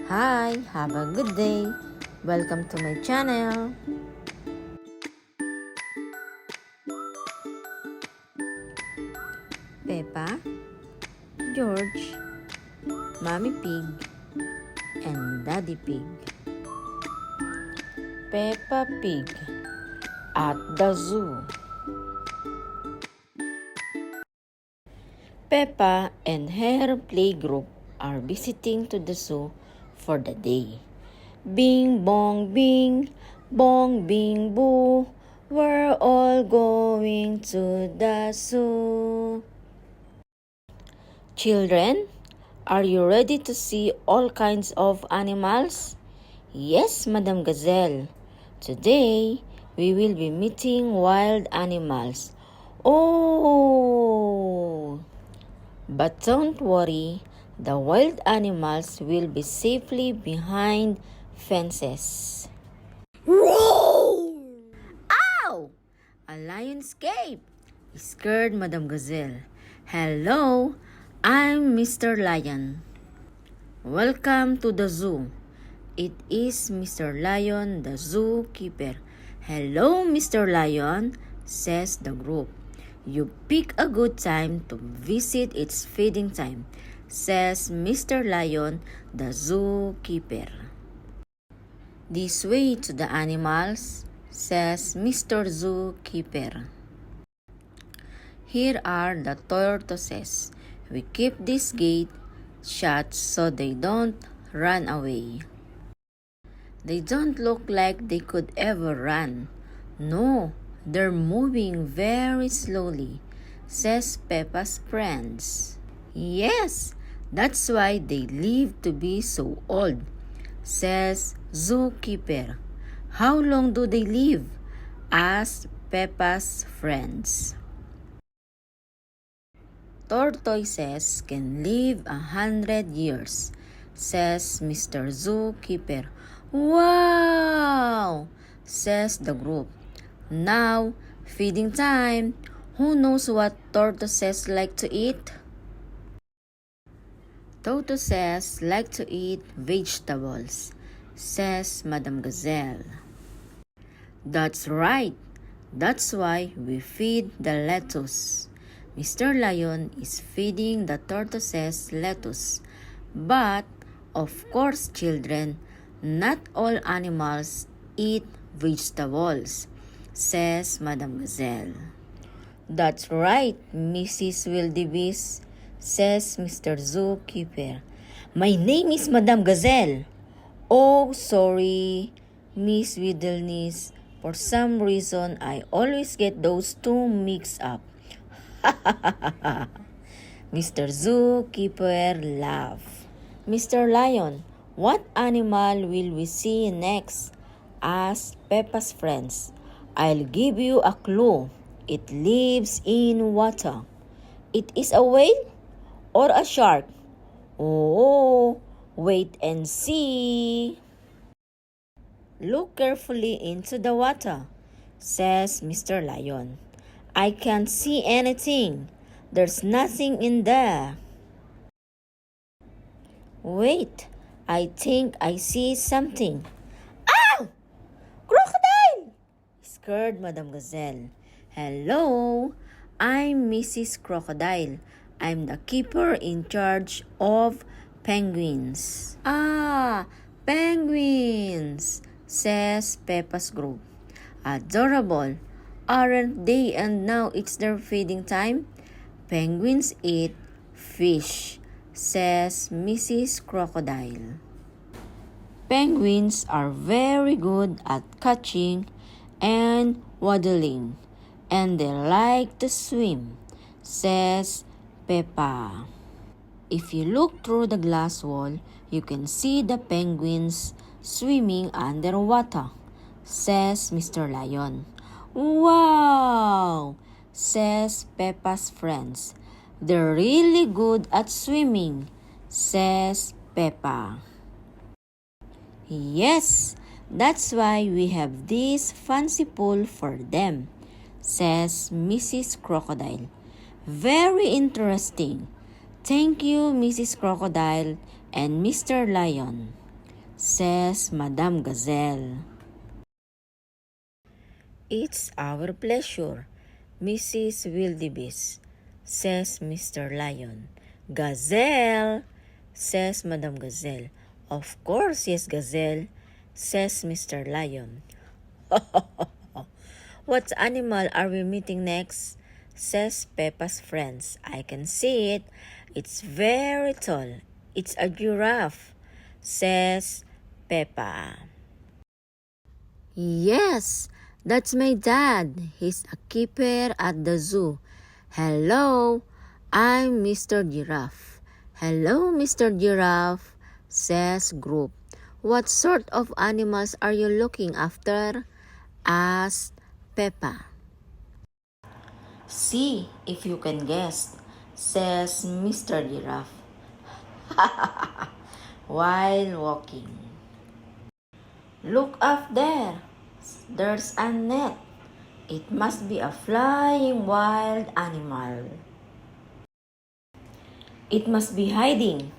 Hi, have a good day. Welcome to my channel. Peppa, George, Mommy Pig, and Daddy Pig. Peppa Pig at the zoo. Peppa and her playgroup are visiting to the zoo for the day. Bing bong bing boo, we're all going to the zoo. Children, are you ready to see all kinds of animals? Yes, Madam Gazelle. Today, we will be meeting wild animals. Oh! But don't worry, the wild animals will be safely behind fences. Roar! Ow! A lion escaped, scared Madam Gazelle. Hello, I'm Mr. Lion. Welcome to the zoo. It is Mr. Lion, the zookeeper. Hello, Mr. Lion, says the group. You pick a good time to visit, its feeding time, says Mr. Lion, the zookeeper. This way to the animals, says Mr. Zookeeper. Here are the tortoises. We keep this gate shut so they don't run away. They don't look like they could ever run. No, they're moving very slowly, says Peppa's friends. Yes, that's why they live to be so old, says Zookeeper. How long do they live? Asks Peppa's friends. Tortoises can live 100 years, says Mr. Zookeeper. Wow! Says the group. Now, feeding time. Who knows what tortoises like to eat? Tortoises like to eat vegetables, says Madam Gazelle. That's right. That's why we feed the lettuce. Mr. Lion is feeding the tortoises lettuce. But, of course, children, not all animals eat vegetables, says Madam Gazelle. That's right, Mrs. Wildebeest, says Mr. Zookeeper. My name is Madam Gazelle. Oh, sorry, Miss Wildebeest. For some reason, I always get those two mixed up. Mr. Zookeeper laughed. Mr. Lion, what animal will we see next? Asked Peppa's friends. I'll give you a clue. It lives in water. It is a whale or a shark? Oh, wait and see. Look carefully into the water, says Mr. Lion. I can't see anything. There's nothing in there. Wait, I think I see something. Ow! Crocodile! Scared Madam Gazelle. Hello, I'm Mrs. Crocodile. I'm the keeper in charge of penguins. Ah, penguins, says Peppa's group. Adorable, aren't they? And now it's their feeding time. Penguins eat fish, says Mrs. Crocodile. Penguins are very good at catching and waddling, and they like to swim, says Peppa. If you look through the glass wall, you can see the penguins swimming underwater, says Mr. Lion. Wow! Says Peppa's friends. They're really good at swimming, says Peppa. Yes, that's why we have this fancy pool for them, says Mrs. Crocodile. Very interesting. Thank you, Mrs. Crocodile and Mr. Lion. says Madame Gazelle. It's our pleasure, Mrs. Wildebeest, says Mr. Lion. Gazelle, says Madame Gazelle. Of course, yes, Gazelle, says Mr. Lion. What animal are we meeting next? Says Peppa's friends. I can see it. It's very tall. It's a giraffe, says Peppa. Yes, that's my dad. He's a keeper at the zoo. Hello, I'm Mr. Giraffe. Hello, Mr. Giraffe, says Group. What sort of animals are you looking after? Asked Peppa. See if you can guess, says Mr. Giraffe while walking. Look up there. There's a net. It must be a flying wild animal. It must be hiding,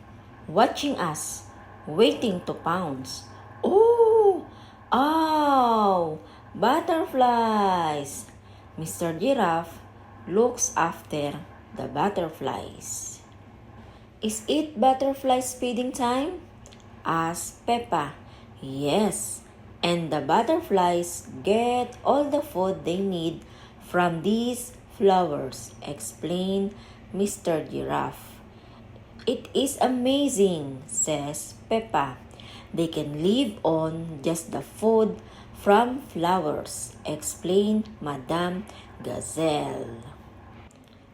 watching us, waiting to pounce. Oh! Oh! Butterflies! Mr. Giraffe looks after the butterflies. Is it butterflies feeding time? Asked Peppa. Yes, and the butterflies get all the food they need from these flowers, explained Mr. Giraffe. It is amazing, says Peppa. They can live on just the food from flowers, explained Madame Gazelle.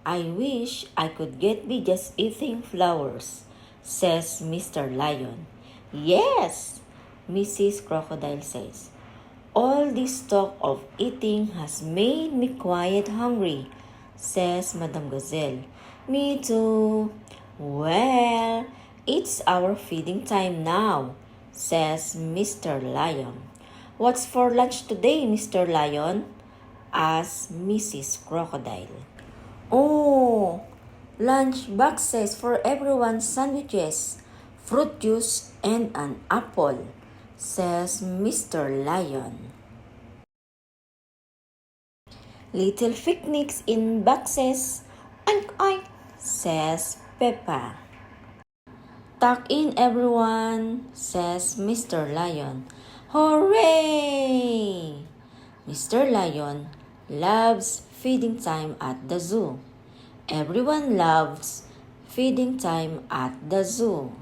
I wish I could get be just eating flowers, says Mr. Lion. Yes, Mrs. Crocodile says. All this talk of eating has made me quite hungry, says Madame Gazelle. Me too. Well, it's our feeding time now, says Mr. Lion. What's for lunch today, Mr. Lion? Asked Mrs. Crocodile. Oh, lunch boxes for everyone's sandwiches, fruit juice, and an apple, says Mr. Lion. Little picnics in boxes, oink oink, says Peppa. Tuck in everyone, says Mr. Lion. Hooray! Mr. Lion loves feeding time at the zoo. Everyone loves feeding time at the zoo.